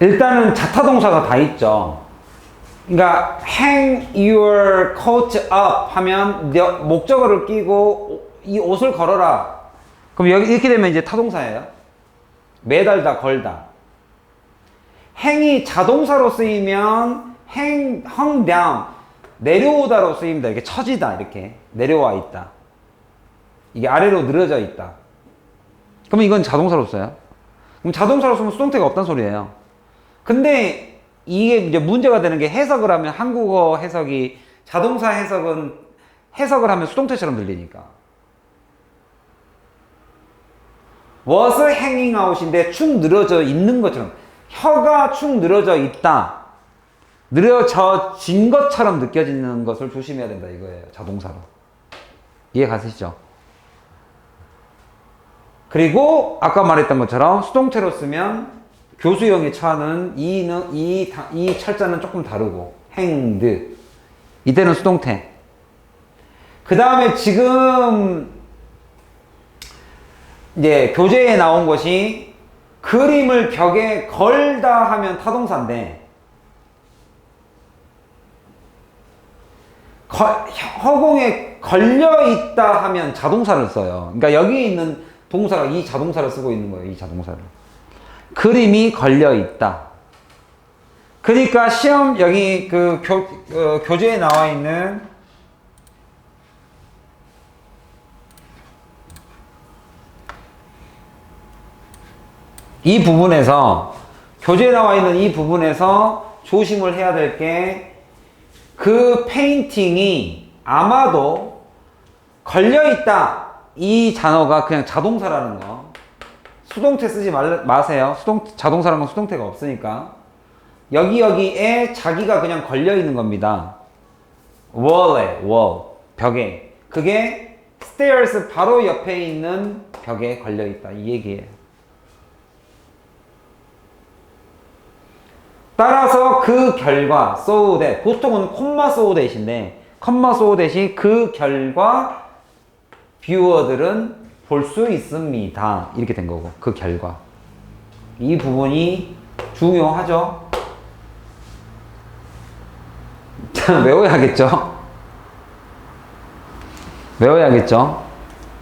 일단은 자타동사가 다 있죠. 그러니까 hang your coat up 하면 목적어를 끼고 이 옷을 걸어라. 그럼 여기 이렇게 되면 이제 타동사예요. 매달다, 걸다. hang이 자동사로 쓰이면 hung down, 내려오다로 쓰입니다. 이렇게 처지다, 이렇게 내려와 있다. 이게 아래로 늘어져 있다. 그러면 이건 자동사로 써요. 그럼 자동사로 쓰면 수동태가 없다는 소리예요. 근데 이게 이제 문제가 되는 게 해석을 하면 한국어 해석이 자동사 해석은 해석을 하면 수동태처럼 들리니까. was hanging out인데 축 늘어져 있는 것처럼 혀가 축 늘어져 있다. 늘어진 것처럼 느껴지는 것을 조심해야 된다 이거예요. 자동사로. 이해 가시죠? 그리고 아까 말했던 것처럼 수동태로 쓰면 교수형에 처하는 이 철자는 조금 다르고 hanged. 이때는 수동태. 그 다음에 지금 이제 교재에 나온 것이 그림을 벽에 걸다 하면 타동사인데 허공에 걸려있다 하면 자동사를 써요. 그러니까 여기 있는 동사가 이 자동사를 쓰고 있는 거예요. 이 자동사를. 그림이 걸려있다. 그러니까 시험 여기 그 교재에 나와 있는 이 부분에서 교재에 나와 있는 이 부분에서 조심을 해야 될 게 그 페인팅이 아마도 걸려있다 이 단어가 그냥 자동사라는 거. 수동태 쓰지 마세요. 자동사라는 건 수동태가 없으니까. 여기에 자기가 그냥 걸려있는 겁니다. wall에, 벽에. 그게 stairs 바로 옆에 있는 벽에 걸려있다 이 얘기예요. 따라서 그 결과 so that, 보통은 콤마 so that인데 콤마 so that이 그 결과 뷰어들은 볼 수 있습니다. 이렇게 된 거고 그 결과. 이 부분이 중요하죠. 외워야겠죠.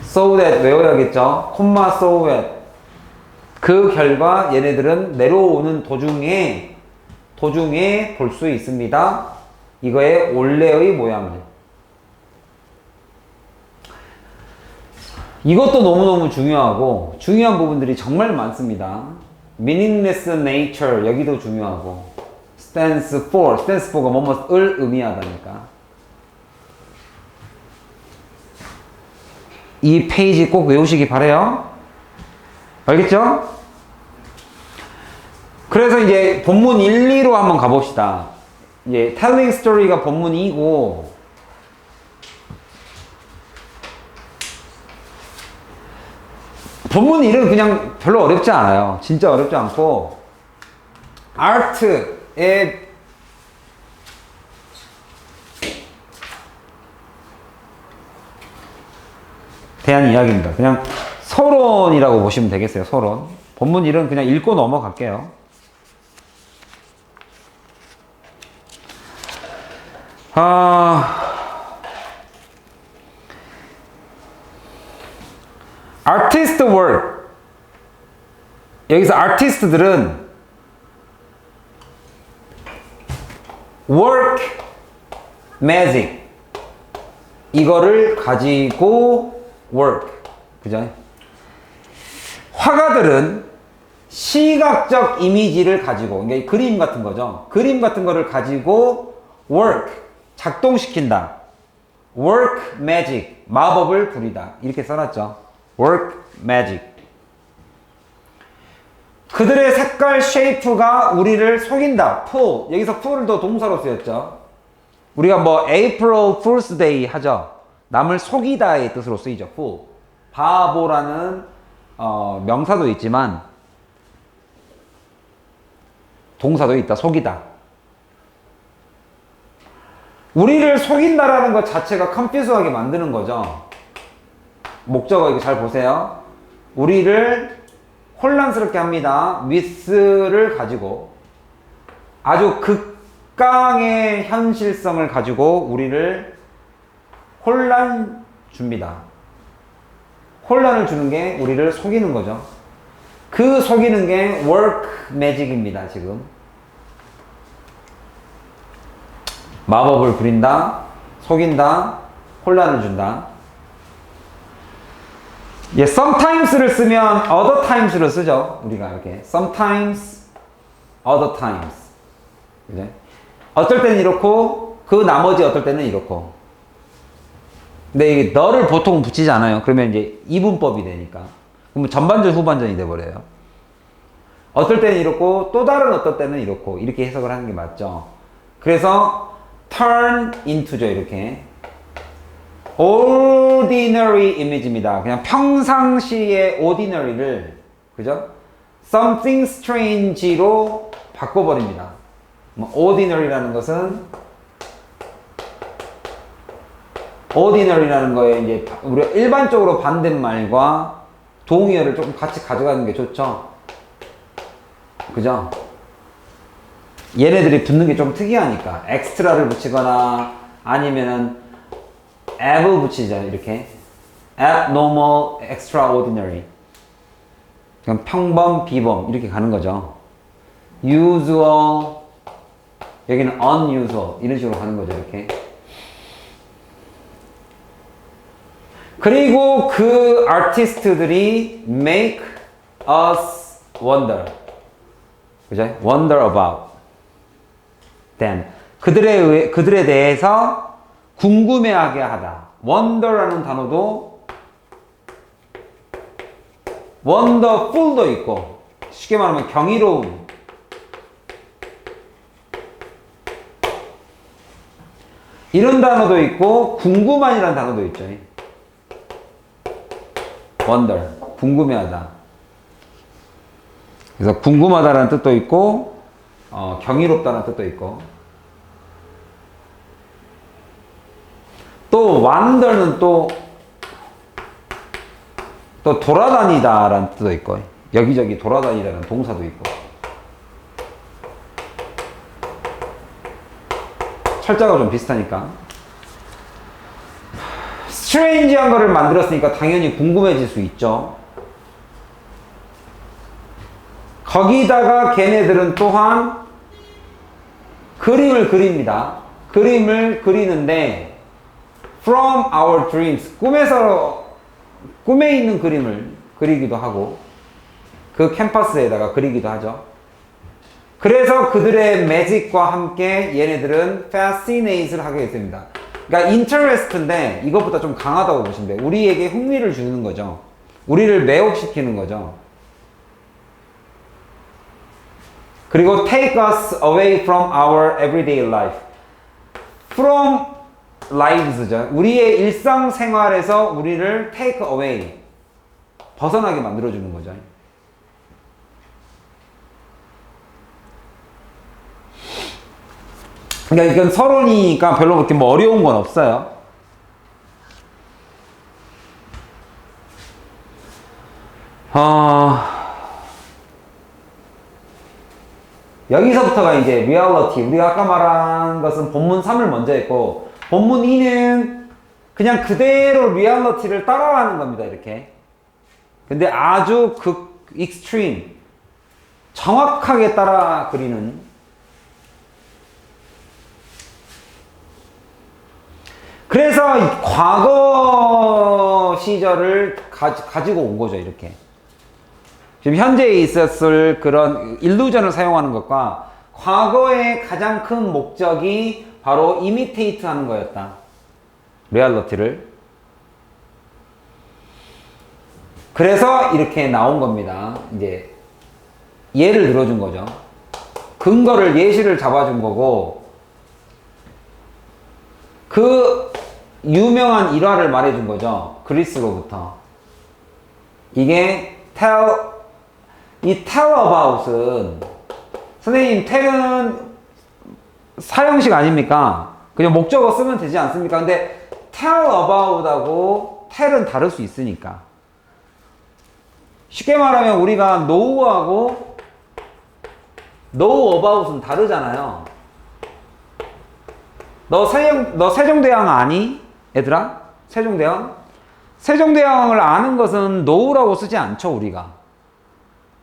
so that 외워야겠죠. 콤마 so that. 그 결과 얘네들은 내려오는 도중에 볼 수 있습니다. 이거의 원래의 모양을. 이것도 너무너무 중요하고 중요한 부분들이 정말 많습니다. meaningless nature 여기도 중요하고 stands for가 뭐뭐을 의미하다니까. 이 페이지 꼭 외우시기 바라요. 알겠죠? 그래서 이제 본문 1, 2로 한번 가봅시다. 이제 telling story가 본문 2고 본문 1은 그냥 별로 어렵지 않아요. 진짜 어렵지 않고 art에 대한 이야기입니다. 그냥 서론이라고 보시면 되겠어요. 서론. 본문 1은 그냥 읽고 넘어갈게요. artist work. 여기서 아티스트들은 work magic 이거를 가지고 work. 그죠? 화가들은 시각적 이미지를 가지고, 그러니까 그림 같은 거죠. 그림 같은 거를 가지고 work 작동시킨다. work magic 마법을 부리다. 이렇게 써놨죠. work magic. 그들의 색깔 쉐이프가 우리를 속인다. fool. 여기서 fool도 동사로 쓰였죠. 우리가 뭐 April Fool's Day 하죠. 남을 속이다의 뜻으로 쓰이죠. fool. 바보라는 명사도 있지만 동사도 있다. 속이다. 우리를 속인다라는 것 자체가 컨퓨즈하게 만드는 거죠. 목적어 이거 잘 보세요. 우리를 혼란스럽게 합니다. with를 가지고 아주 극강의 현실성을 가지고 우리를 혼란 줍니다. 혼란을 주는 게 우리를 속이는 거죠. 그 속이는 게 work magic입니다, 지금. 마법을 부린다, 속인다, 혼란을 준다. 예, sometimes를 쓰면 other times를 쓰죠. 우리가 이렇게 sometimes, other times. 그죠? 어떨 때는 이렇고 그 나머지 어떨 때는 이렇고. 근데 이게 너를 보통 붙이지 않아요. 그러면 이제 이분법이 되니까. 그러면 전반전 후반전이 돼버려요. 어떨 때는 이렇고 또 다른 어떨 때는 이렇고 이렇게 해석을 하는 게 맞죠. 그래서 turn into죠. 이렇게 ordinary image입니다. 그냥 평상시의 ordinary를 그죠? something strange로 바꿔버립니다. ordinary라는 것은 ordinary라는 거에 이제 우리가 일반적으로 반대말과 동의어를 조금 같이 가져가는 게 좋죠. 그죠? 얘네들이 붙는 게 좀 특이하니까 extra를 붙이거나 아니면은 ab 붙이잖아요. 이렇게 abnormal, extraordinary. 그럼 평범, 비범 이렇게 가는 거죠. usual, 여기는 unusual 이런 식으로 가는 거죠. 이렇게. 그리고 그 아티스트들이 make us wonder. 그죠? wonder about them. 그들에 대해서 궁금해하게 하다. wonder라는 단어도 wonderful도 있고, 쉽게 말하면 경이로운. 이런 단어도 있고, 궁금한이라는 단어도 있죠. wonder, 궁금해하다. 그래서 궁금하다라는 뜻도 있고, 경이롭다는 뜻도 있고, 또 wander는 또 돌아다니다라는 뜻도 있고, 여기저기 돌아다니다라는 동사도 있고. 철자가 좀 비슷하니까. 스트레인지한 거를 만들었으니까 당연히 궁금해질 수 있죠. 거기다가 걔네들은 또한 그림을 그립니다. 그림을 그리는데 from our dreams, 꿈에 있는 그림을 그리기도 하고 그 캠퍼스에다가 그리기도 하죠. 그래서 그들의 매직과 함께 얘네들은 fascinate를 하게 됩니다. 그러니까 interest인데 이것보다 좀 강하다고 보시면 돼요. 우리에게 흥미를 주는 거죠. 우리를 매혹시키는 거죠. 그리고 take us away from our everyday life. from lives죠. 우리의 일상생활에서 우리를 take away, 벗어나게 만들어주는 거죠. 그러니까 이건 서론이니까 별로 그렇게 뭐 어려운 건 없어요. 여기서부터가 이제 reality. 우리가 아까 말한 것은 본문 3을 먼저 했고, 본문 2는 그냥 그대로 reality를 따라가는 겁니다. 이렇게. 근데 아주 extreme, 정확하게 따라 그리는. 그래서 과거 시절을 가지고 온 거죠. 이렇게. 지금 현재에 있었을 그런 일루전을 사용하는 것과 과거의 가장 큰 목적이 바로 이미테이트 하는 거였다. 리얼리티를. 그래서 이렇게 나온 겁니다. 이제 예를 들어준 거죠. 근거를, 예시를 잡아준 거고, 그 유명한 일화를 말해준 거죠. 그리스로부터. 이게 이 tell about은, 선생님 tell은 사형식 아닙니까? 그냥 목적어 쓰면 되지 않습니까? 근데 tell about하고 tell은 다를 수 있으니까. 쉽게 말하면 우리가 know하고 know about은 다르잖아요. 너 세종대왕 아니? 얘들아? 세종대왕? 세종대왕을 아는 것은 know라고 쓰지 않죠, 우리가.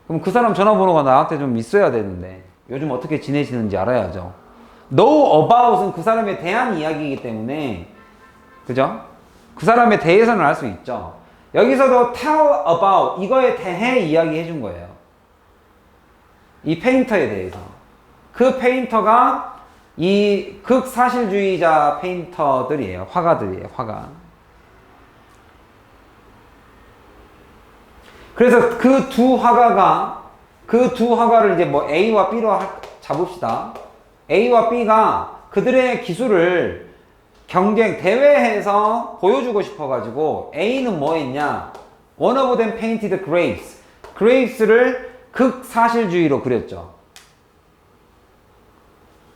그럼 그 사람 전화번호가 나한테 좀 있어야 되는데 요즘 어떻게 지내시는지 알아야죠. know about은 그 사람에 대한 이야기이기 때문에, 그죠? 그 사람에 대해서는 알 수 있죠. 여기서도 tell about, 이거에 대해 이야기해 준 거예요. 이 페인터에 대해서. 그 페인터가 이 극사실주의자 페인터들이에요. 화가들이에요. 화가. 그래서 그 두 화가를 이제 뭐 A와 B로 잡읍시다. A와 B가 그들의 기술을 대회에서 보여주고 싶어가지고 A는 뭐 했냐? One of them painted grapes. grapes를 극사실주의로 그렸죠.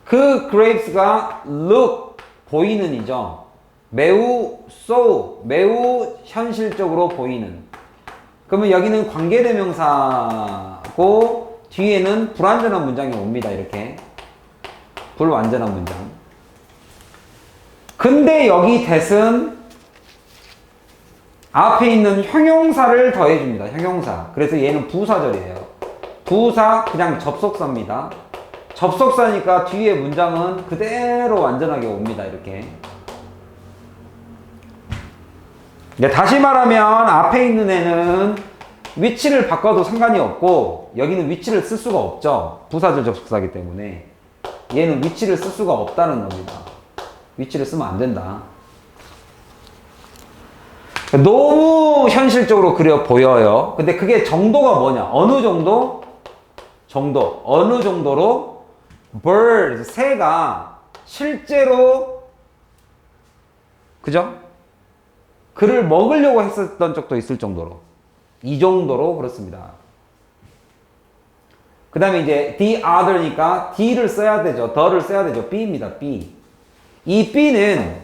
그 grapes가 look, 보이는 이죠. 매우 현실적으로 보이는. 그러면 여기는 관계대명사고 뒤에는 불완전한 문장이 옵니다. 이렇게. 불완전한 문장. 근데 여기 that은 앞에 있는 형용사를 더해줍니다. 형용사. 그래서 얘는 부사절이에요. 부사 그냥 접속사입니다. 접속사니까 뒤에 문장은 그대로 완전하게 옵니다. 이렇게. 다시 말하면 앞에 있는 애는 위치를 바꿔도 상관이 없고 여기는 위치를 쓸 수가 없죠. 부사절 접속사이기 때문에. 얘는 위치를 쓸 수가 없다는 겁니다. 위치를 쓰면 안 된다. 너무 현실적으로 그려 보여요. 근데 그게 정도가 뭐냐? 어느 정도? 어느 정도로 bird, 새가 실제로, 그죠? 그를 먹으려고 했었던 적도 있을 정도로. 이 정도로 그렇습니다. 그 다음에 이제 the other니까 D를 써야 되죠. the를 써야 되죠. B입니다. B. 이 B는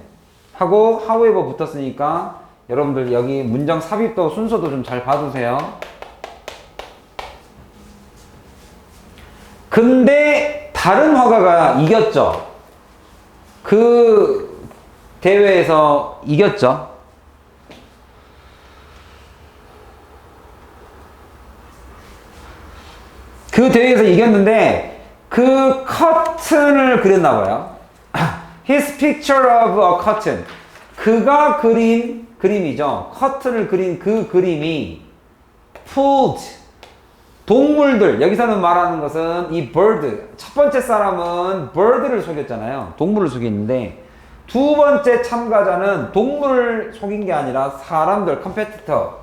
하고 however 붙었으니까 여러분들 여기 문장 삽입도 순서도 좀 잘 봐주세요. 근데 다른 화가가 이겼죠. 그 대회에서 이겼죠. 그 대회에서 이겼는데 그 커튼을 그렸나 봐요. His picture of a curtain. 그가 그린 그림이죠. 커튼을 그린 그 그림이 pulled. 동물들. 여기서는 말하는 것은 이 bird. 첫 번째 사람은 bird를 속였잖아요. 동물을 속였는데 두 번째 참가자는 동물을 속인 게 아니라 사람들, competitor.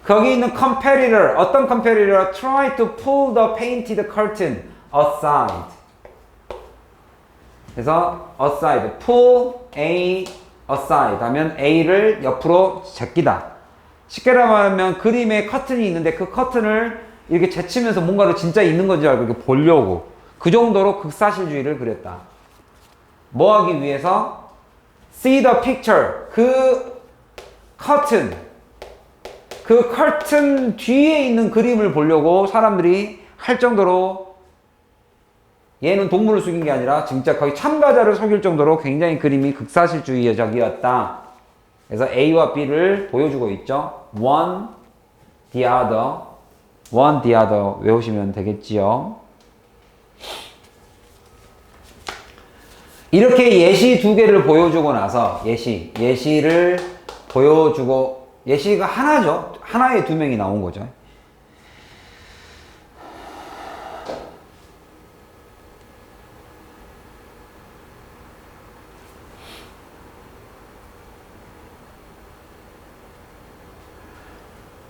거기 있는 competitor, 어떤 competitor? Try to pull the painted curtain aside. 그래서 aside, pull A aside 하면 A를 옆으로 제끼다. 쉽게 말하면 그림에 커튼이 있는데 그 커튼을 이렇게 제치면서 뭔가를 진짜 있는 건지 알고 이렇게 보려고. 그 정도로 극사실주의를 그렸다. 뭐 하기 위해서? See the picture. 그 커튼. 그 커튼 뒤에 있는 그림을 보려고 사람들이 할 정도로 얘는 동물을 속인 게 아니라 진짜 거의 참가자를 속일 정도로 굉장히 그림이 극사실주의적이었다. 그래서 A와 B를 보여주고 있죠. One, the other. One, the other 외우시면 되겠지요. 이렇게 예시 두 개를 보여주고 나서 예시를 보여주고 예시가 하나죠. 하나에 두 명이 나온 거죠.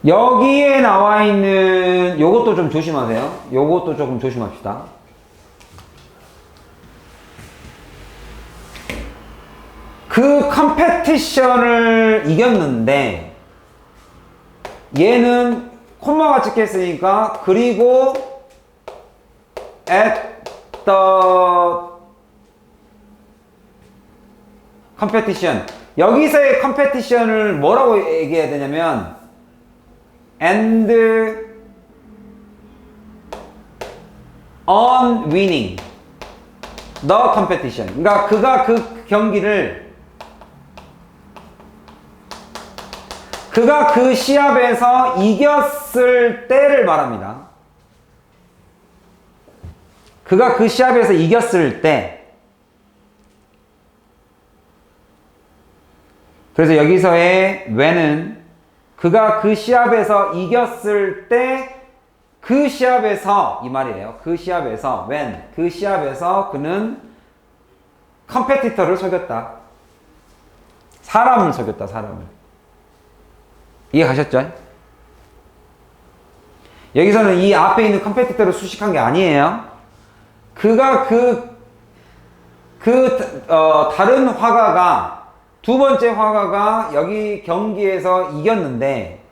여기에 나와 있는 요것도 좀 조심하세요. 요것도 조금 조심합시다. 그 컴페티션을 이겼는데 얘는 콤마가 찍혔으니까 그리고 at the competition. 여기서의 컴페티션을 뭐라고 얘기해야 되냐면 and on winning the competition. 그러니까 그가 그 경기를 그가 그 시합에서 이겼을 때를 말합니다. 그가 그 시합에서 이겼을 때. 그래서 여기서의 when은 그가 그 시합에서 이겼을 때 그 시합에서 이 말이에요. 그 시합에서 when 그 시합에서 그는 컴페티터를 속였다. 사람을 속였다. 사람을. 이해 가셨죠? 여기서는 이 앞에 있는 컴페티터를 수식한 게 아니에요. 그가 다른 화가가 두 번째 화가가 여기 경기에서 이겼는데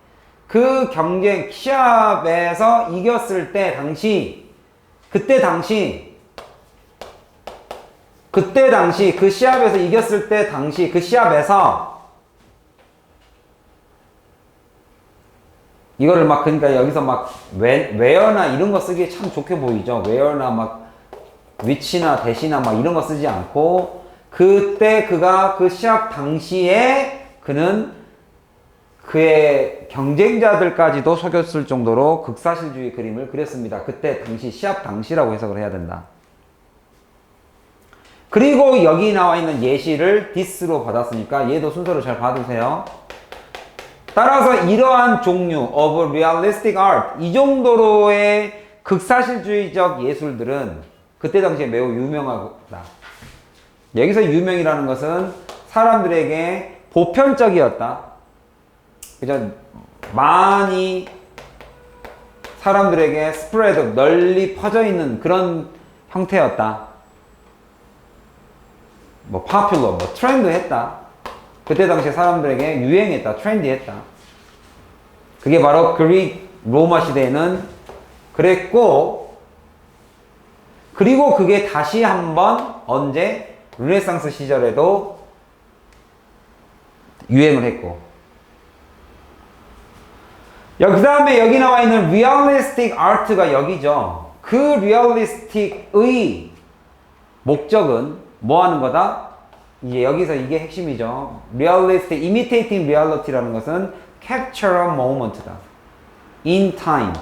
그 경쟁 시합에서 이겼을 때 당시 그때 당시 그 시합에서 이겼을 때 당시 그 시합에서 이거를 막 그러니까 여기서 막 where나 이런 거 쓰기 참 좋게 보이죠. where나 막 which나 that이나 막 이런 거 쓰지 않고 그때 그가 그 시합 당시에 그는 그의 경쟁자들까지도 속였을 정도로 극사실주의 그림을 그렸습니다. 그때 당시 시합 당시라고 해석을 해야 된다. 그리고 여기 나와 있는 예시를 this로 받았으니까 얘도 순서로 잘 받으세요. 따라서 이러한 종류 of realistic art 이 정도로의 극사실주의적 예술들은 그때 당시에 매우 유명하다. 여기서 유명이라는 것은 사람들에게 보편적이었다. 그죠? 많이 사람들에게 스프레드 널리 퍼져 있는 그런 형태였다. 뭐 popular, 뭐 트렌드했다. 그때 당시에 사람들에게 유행했다, 트렌디했다. 그게 바로 그리스 로마 시대에는 그랬고, 그리고 그게 다시 한번 언제 르네상스 시절에도 유행을 했고. 그 다음에 여기 나와 있는 realistic art가 여기죠. 그 realistic의 목적은 뭐 하는 거다? 이제 여기서 이게 핵심이죠. realistic, imitating reality라는 것은 capture a moment다. in time.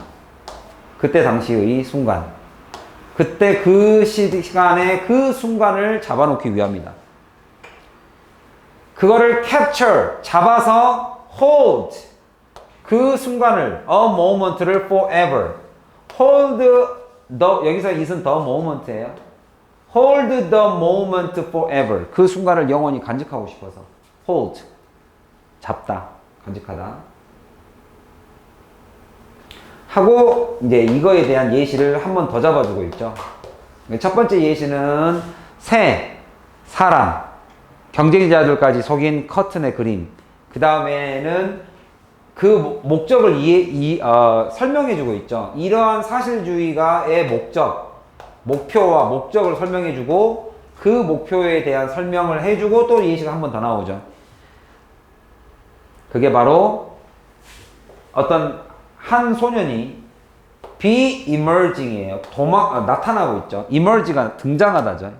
그때 당시의 순간. 그때 그 시간에 그 순간을 잡아놓기 위함이다. 그거를 capture, 잡아서 hold. 그 순간을, a moment를 forever. hold the, 여기서 it은 the moment예요. hold the moment forever. 그 순간을 영원히 간직하고 싶어서. hold. 잡다. 간직하다. 하고, 이제 이거에 대한 예시를 한 번 더 잡아주고 있죠. 첫 번째 예시는 새, 사람, 경쟁자들까지 속인 커튼의 그림. 그 다음에는 그 목적을 설명해주고 있죠. 이러한 사실주의가의 목표와 목적을 설명해주고 그 목표에 대한 설명을 해주고 또 예시가 한 번 더 나오죠. 그게 바로 어떤 한 소년이 be emerging이에요. 나타나고 있죠. emerge가 등장하다죠.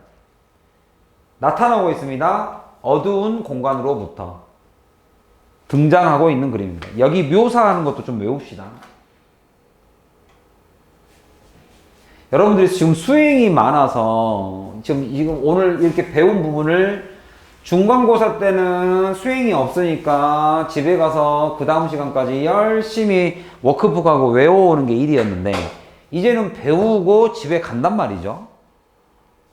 나타나고 있습니다. 어두운 공간으로부터. 등장하고 있는 그림입니다. 여기 묘사하는 것도 좀 외웁시다. 여러분들이 지금 수행이 많아서 지금 오늘 이렇게 배운 부분을 중간고사 때는 수행이 없으니까 집에 가서 그 다음 시간까지 열심히 워크북하고 외워오는 게 일이었는데 이제는 배우고 집에 간단 말이죠.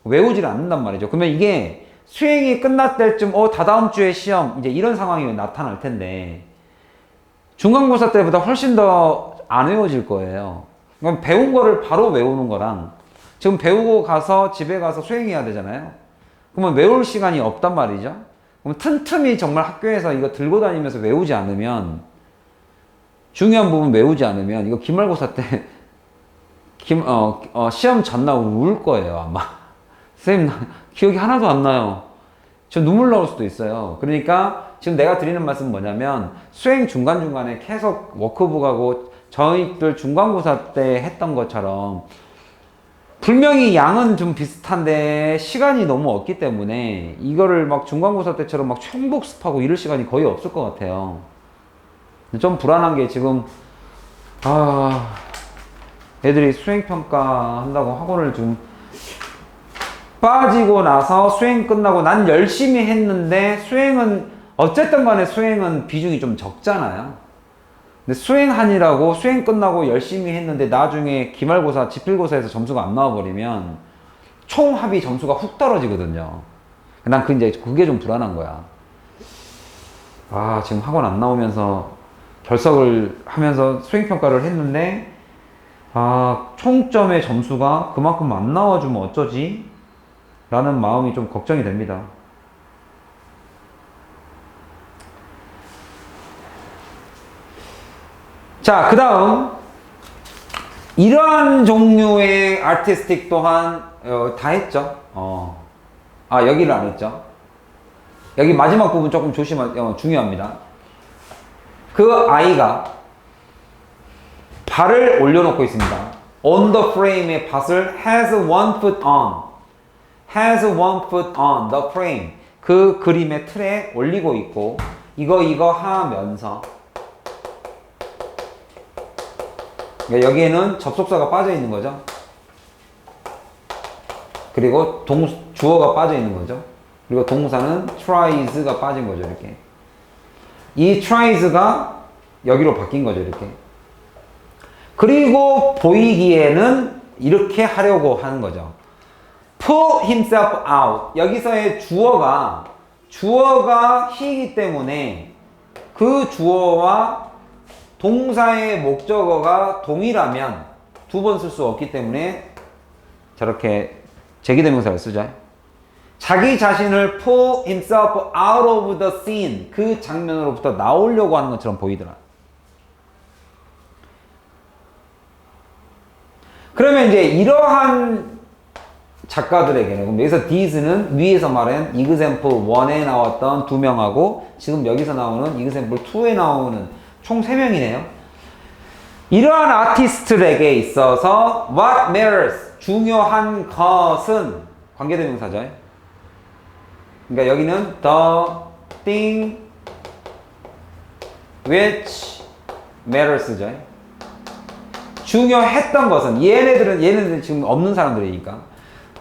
외우질 않는단 말이죠. 그러면 이게 수행이 끝날 때쯤 다다음 주에 시험 이제 이런 상황이 나타날 텐데 중간고사 때보다 훨씬 더 안 외워질 거예요. 그럼 배운 거를 바로 외우는 거랑 지금 배우고 가서 집에 가서 수행해야 되잖아요. 그러면 외울 시간이 없단 말이죠. 그럼 틈틈이 정말 학교에서 이거 들고 다니면서 외우지 않으면 중요한 부분 외우지 않으면 이거 기말고사 때 시험 전날 울 거예요 아마. 선생님 기억이 하나도 안 나요. 저 눈물 나올 수도 있어요. 그러니까 지금 내가 드리는 말씀은 뭐냐면 수행 중간중간에 계속 워크북하고 저희들 중간고사 때 했던 것처럼 분명히 양은 좀 비슷한데 시간이 너무 없기 때문에 이거를 막 중간고사 때처럼 막 총복습하고 이럴 시간이 거의 없을 것 같아요. 좀 불안한 게 지금 애들이 수행평가 한다고 학원을 좀 빠지고 나서 수행 끝나고 난 열심히 했는데 수행은 어쨌든 간에 수행은 비중이 좀 적잖아요. 근데 수행하니라고 수행 끝나고 열심히 했는데 나중에 기말고사, 지필고사에서 점수가 안 나와버리면 총 합이 점수가 훅 떨어지거든요. 난 이제 그게 좀 불안한 거야. 지금 학원 안 나오면서 결석을 하면서 수행평가를 했는데 총점의 점수가 그만큼 안 나와주면 어쩌지? 라는 마음이 좀 걱정이 됩니다. 자, 그 다음 이러한 종류의 아티스틱 또한 다 했죠. 여기를 안 했죠. 여기 마지막 부분 조금 중요합니다. 그 아이가 발을 올려놓고 있습니다. On the frame의 밭을 has one foot on. has one foot on the frame. 그 그림의 틀에 올리고 있고 이거 하면서 여기에는 접속사가 빠져 있는 거죠. 그리고 주어가 빠져 있는 거죠. 그리고 동사는 tries가 빠진 거죠. 이렇게. 이 tries가 여기로 바뀐 거죠. 이렇게. 그리고 보이기에는 이렇게 하려고 하는 거죠. Pull himself out. 여기서의 주어가 he이기 때문에 그 주어와 동사의 목적어가 동일하면 두 번 쓸 수 없기 때문에 저렇게 제기대명사를 쓰죠. 자기 자신을 pull himself out of the scene. 그 장면으로부터 나오려고 하는 것처럼 보이더라. 그러면 이제 이러한 작가들에게는, 그럼 여기서 these는 위에서 말한 example 1에 나왔던 2명하고 지금 여기서 나오는 example 2에 나오는 총 3명이네요. 이러한 아티스트들에게 있어서 what matters, 중요한 것은 관계대명사죠. 그러니까 여기는 the thing which matters죠. 중요했던 것은, 얘네들은 지금 없는 사람들이니까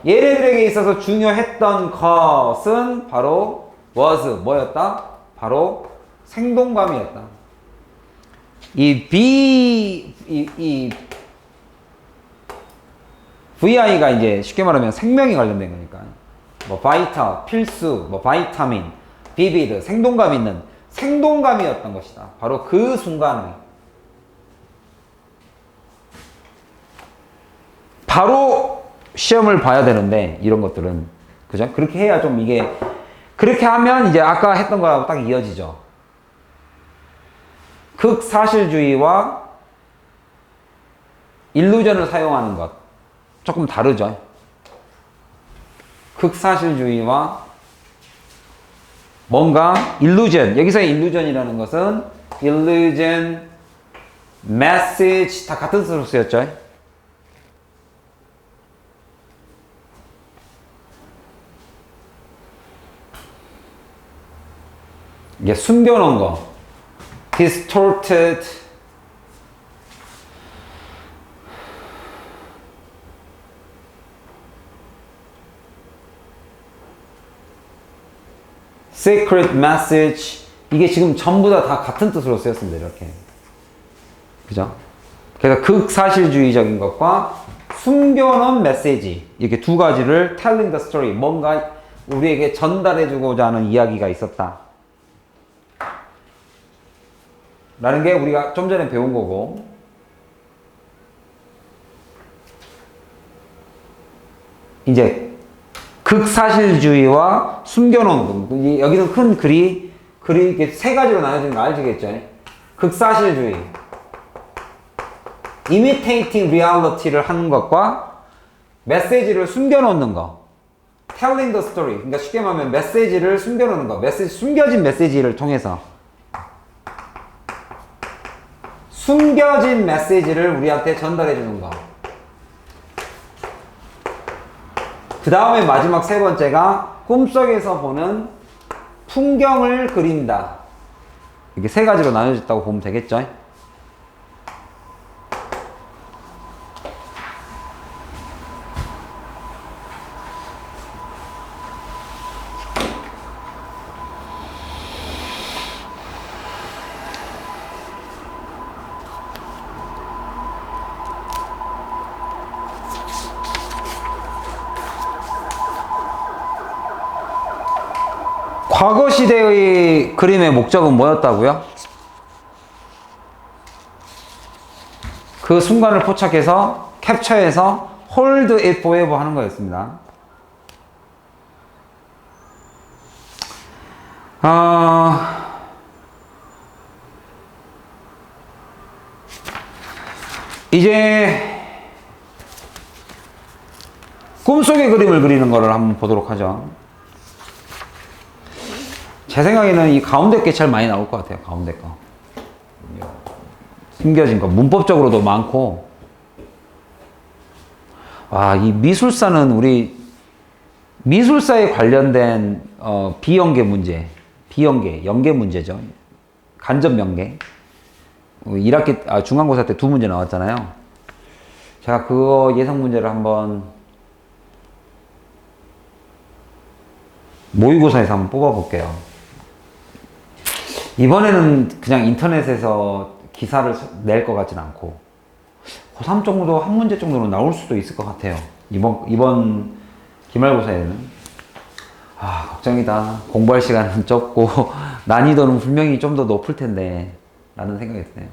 얘네들에게 있어서 중요했던 것은 바로 was, 뭐였다? 바로 생동감이었다. 이 VI가 이제 쉽게 말하면 생명이 관련된 거니까 뭐 vital, 필수, 뭐 비타민, vivid, 생동감 있는 생동감이었던 것이다. 바로 그 순간에 바로 시험을 봐야 되는데 이런 것들은 그죠? 그렇게 해야 좀 이게 그렇게 하면 이제 아까 했던 거하고 딱 이어지죠. 극사실주의와 일루전을 사용하는 것 조금 다르죠. 극사실주의와 뭔가 일루전, 여기서의 일루전이라는 것은 일루전, 메시지 다 같은 뜻으로 쓰였죠. 이게 숨겨놓은 거, distorted, secret message, 이게 지금 전부 다 같은 뜻으로 쓰였습니다. 이렇게. 그죠? 그래서 극사실주의적인 것과 숨겨놓은 메시지, 이렇게 두 가지를 telling the story, 뭔가 우리에게 전달해주고자 하는 이야기가 있었다. 라는 게 우리가 좀 전에 배운 거고, 이제 극사실주의와 숨겨놓은 거, 여기는 큰 글이 이렇게 세 가지로 나눠지는 거 아시겠죠? 극사실주의, imitating reality를 하는 것과 메시지를 숨겨놓는 거, telling the story, 그러니까 쉽게 말하면 메시지를 숨겨놓는 거, 숨겨진 메시지를 통해서 숨겨진 메시지를 우리한테 전달해 주는 거. 그 다음에 마지막 세 번째가 꿈속에서 보는 풍경을 그린다. 이게 세 가지로 나눠졌다고 보면 되겠죠? 과거 시대의 그림의 목적은 뭐였다고요? 그 순간을 포착해서 캡처해서 hold it forever 하는 거였습니다. 이제 꿈속의 그림을 그리는 거를 한번 보도록 하죠. 제 생각에는 이 가운데 게 제일 많이 나올 것 같아요. 가운데 거. 숨겨진 거. 문법적으로도 많고. 와, 이 미술사는 우리 미술사에 관련된 비연계 문제. 비연계, 연계 문제죠. 간접 연계. 1학기, 중간고사 때 2문제 나왔잖아요. 제가 그거 예상 문제를 한번 모의고사에서 한번 뽑아볼게요. 이번에는 그냥 인터넷에서 기사를 낼 것 같진 않고 고3 정도 한 문제 정도는 나올 수도 있을 것 같아요. 이번 기말고사에는. 걱정이다. 공부할 시간은 적고 난이도는 분명히 좀 더 높을 텐데 라는 생각이 드네요.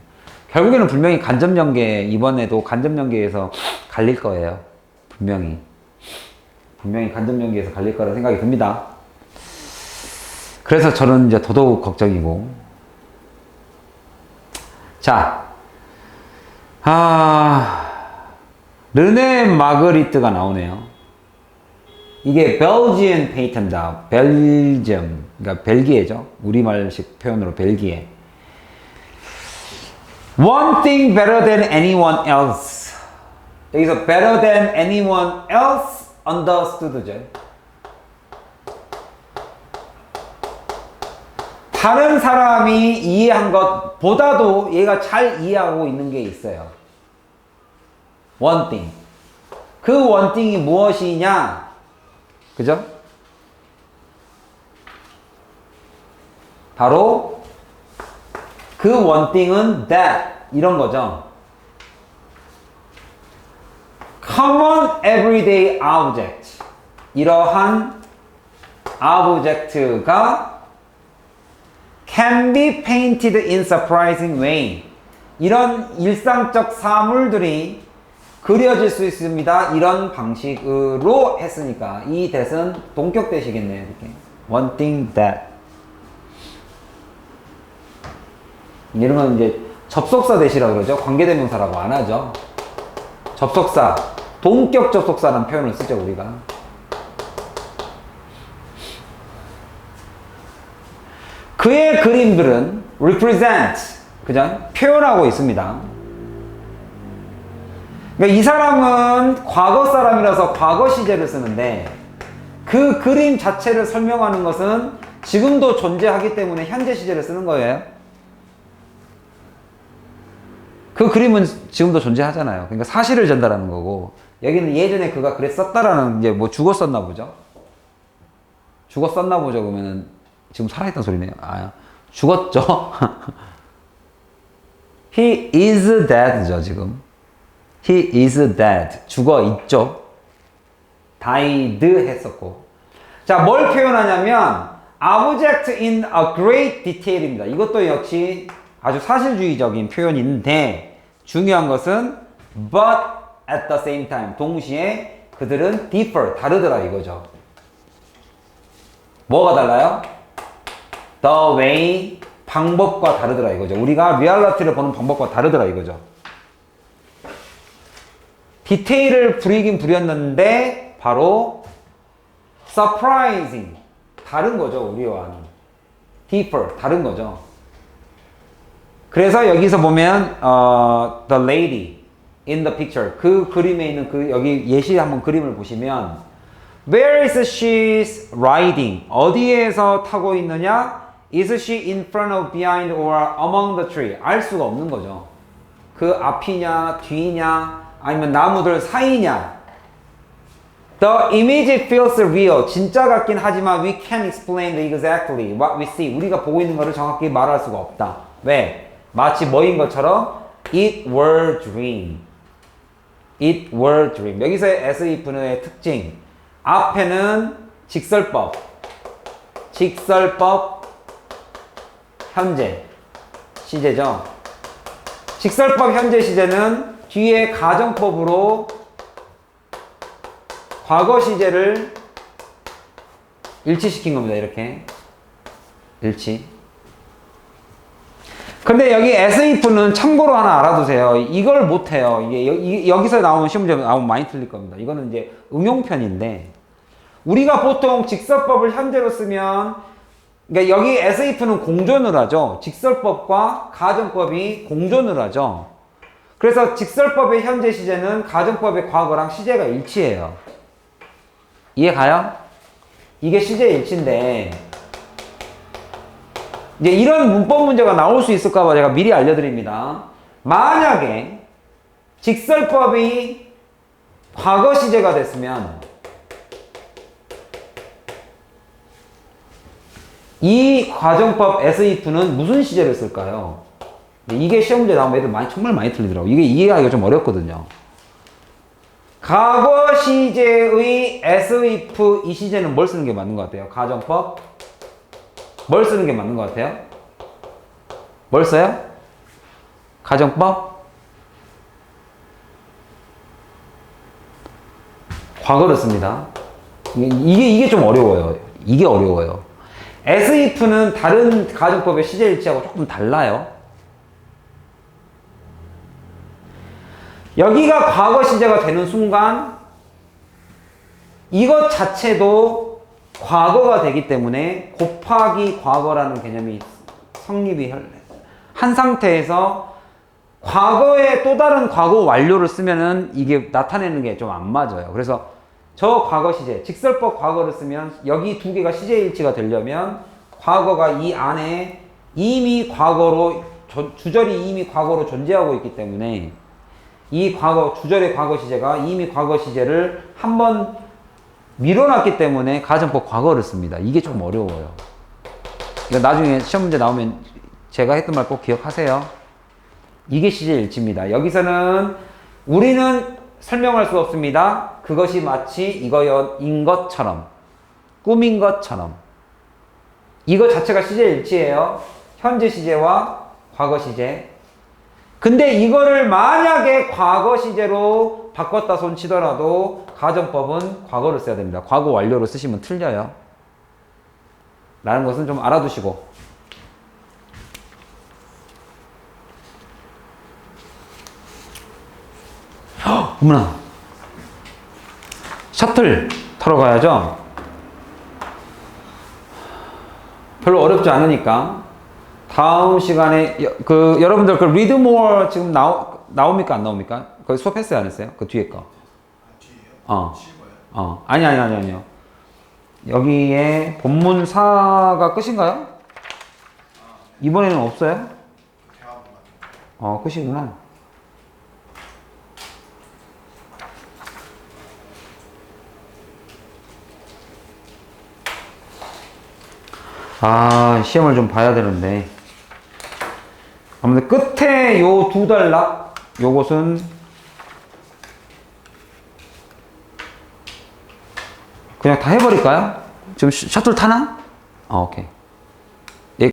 결국에는 분명히 간접연계, 이번에도 간접연계에서 갈릴 거예요. 분명히 간접연계에서 갈릴 거라 생각이 듭니다. 그래서 저는 이제 더더욱 걱정이고. 자, 르네 마그리트가 나오네요. 이게 벨지안 페이턴다. 벨지엄, 그러니까 벨기에죠. 우리말식 표현으로 벨기에. One thing better than anyone else. 여기서 better than anyone else understood죠. 다른 사람이 이해한 것보다도 얘가 잘 이해하고 있는 게 있어요. One thing. 그 one thing이 무엇이냐? 그죠? 바로 그 one thing은 that 이런 거죠. Common everyday object. 이러한 object가 can be painted in surprising way. 이런 일상적 사물들이 그려질 수 있습니다. 이런 방식으로 했으니까 이 that은 동격 that이겠네요. 이렇게. One thing that. 이런 건 이제 접속사 that이라고 그러죠. 관계대명사라고 안 하죠. 접속사, 동격 접속사라는 표현을 쓰죠, 우리가. 그의 그림들은 represent, 그죠? 표현하고 있습니다. 그러니까 이 사람은 과거 사람이라서 과거 시제를 쓰는데 그 그림 자체를 설명하는 것은 지금도 존재하기 때문에 현재 시제를 쓰는 거예요. 그 그림은 지금도 존재하잖아요. 그러니까 사실을 전달하는 거고, 여기는 예전에 그가 그랬었다라는, 이제 뭐 죽었었나 보죠? 죽었었나 보죠? 그러면은 지금 살아있단 소리네요. 죽었죠? He is dead죠, 지금. He is dead. 죽어 있죠? died 했었고. 자, 뭘 표현하냐면, object in a great detail입니다. 이것도 역시 아주 사실주의적인 표현인데, 중요한 것은, but at the same time. 동시에 그들은 differ. 다르더라 이거죠. 뭐가 달라요? The way. 방법과 다르더라 이거죠. 우리가 리얼리티를 보는 방법과 다르더라 이거죠. 디테일을 부리긴 부렸는데 바로 surprising. 다른 거죠. 우리와는. differ. 다른 거죠. 그래서 여기서 보면 the lady in the picture. 그 그림에 있는 그 여기 예시 한번 그림을 보시면 Where is she riding? 어디에서 타고 있느냐? Is she in front of, behind, or among the tree? 알 수가 없는 거죠. 그 앞이냐, 뒤냐, 아니면 나무들 사이냐. The image feels real. 진짜 같긴 하지만 we can't explain exactly what we see. 우리가 보고 있는 것을 정확히 말할 수가 없다. 왜? 마치 뭐인 것처럼 it were dream. It were dream. 여기서의 as if의 특징. 앞에는 직설법. 직설법 현재 시제죠. 직설법 현재 시제는 뒤에 가정법으로 과거 시제를 일치시킨 겁니다. 이렇게 일치. 근데 여기 as if는 참고로 하나 알아두세요. 이걸 못해요. 이게 여기서 나오는 시험 문제 나오면 많이 틀릴 겁니다. 이거는 이제 응용편인데 우리가 보통 직설법을 현재로 쓰면 그러니까 여기 as if는 공존을 하죠. 직설법과 가정법이 공존을 하죠. 그래서 직설법의 현재 시제는 가정법의 과거랑 시제가 일치해요. 이해 가요? 이게 시제 일치인데 이제 이런 문법 문제가 나올 수 있을까 봐 제가 미리 알려드립니다. 만약에 직설법이 과거 시제가 됐으면 이 과정법 as if는 무슨 시제를 쓸까요? 이게 시험 문제 나오면 애들 정말 많이 틀리더라고요. 이게 이해하기가 좀 어렵거든요. 과거 시제의 as if 이 시제는 뭘 쓰는 게 맞는 것 같아요? 가정법? 뭘 쓰는 게 맞는 것 같아요? 뭘 써요? 가정법? 과거를 씁니다. 이게 좀 어려워요. 이게 어려워요. as if는 다른 가정법의 시제 일치하고 조금 달라요. 여기가 과거 시제가 되는 순간 이것 자체도 과거가 되기 때문에 곱하기 과거라는 개념이 성립이 한 상태에서 과거에 또 다른 과거 완료를 쓰면은 이게 나타내는 게 좀 안 맞아요. 그래서 저 과거 시제, 직설법 과거를 쓰면 여기 두 개가 시제 일치가 되려면 과거가 이 안에 이미 과거로 주절이 이미 과거로 존재하고 있기 때문에 이 과거 주절의 과거 시제가 이미 과거 시제를 한번 밀어놨기 때문에 가정법 과거를 씁니다. 이게 좀 어려워요. 그러니까 나중에 시험 문제 나오면 제가 했던 말 꼭 기억하세요. 이게 시제 일치입니다. 여기서는 우리는 설명할 수 없습니다. 그것이 마치 이거인 것처럼, 꿈인 것처럼. 이거 자체가 시제 일치예요. 현재 시제와 과거 시제. 근데 이거를 만약에 과거 시제로 바꿨다 손 치더라도 가정법은 과거를 써야 됩니다. 과거 완료로 쓰시면 틀려요. 라는 것은 좀 알아두시고. 어머나. 셔틀 타러 가야죠. 별로 어렵지 않으니까. 다음 시간에 여러분들 그 리드 모어 지금 나옵니까 안 나옵니까? 거기 수업했어요 안 했어요? 그 뒤에 거. 뒤에요? 아니요. 여기에 본문사가 끝인가요? 이번에는 없어요? 끝이구나. 시험을 좀 봐야 되는데. 아무튼 끝에 요 두 단락, 요것은 그냥 다 해버릴까요? 지금 셔틀 타나? 오케이.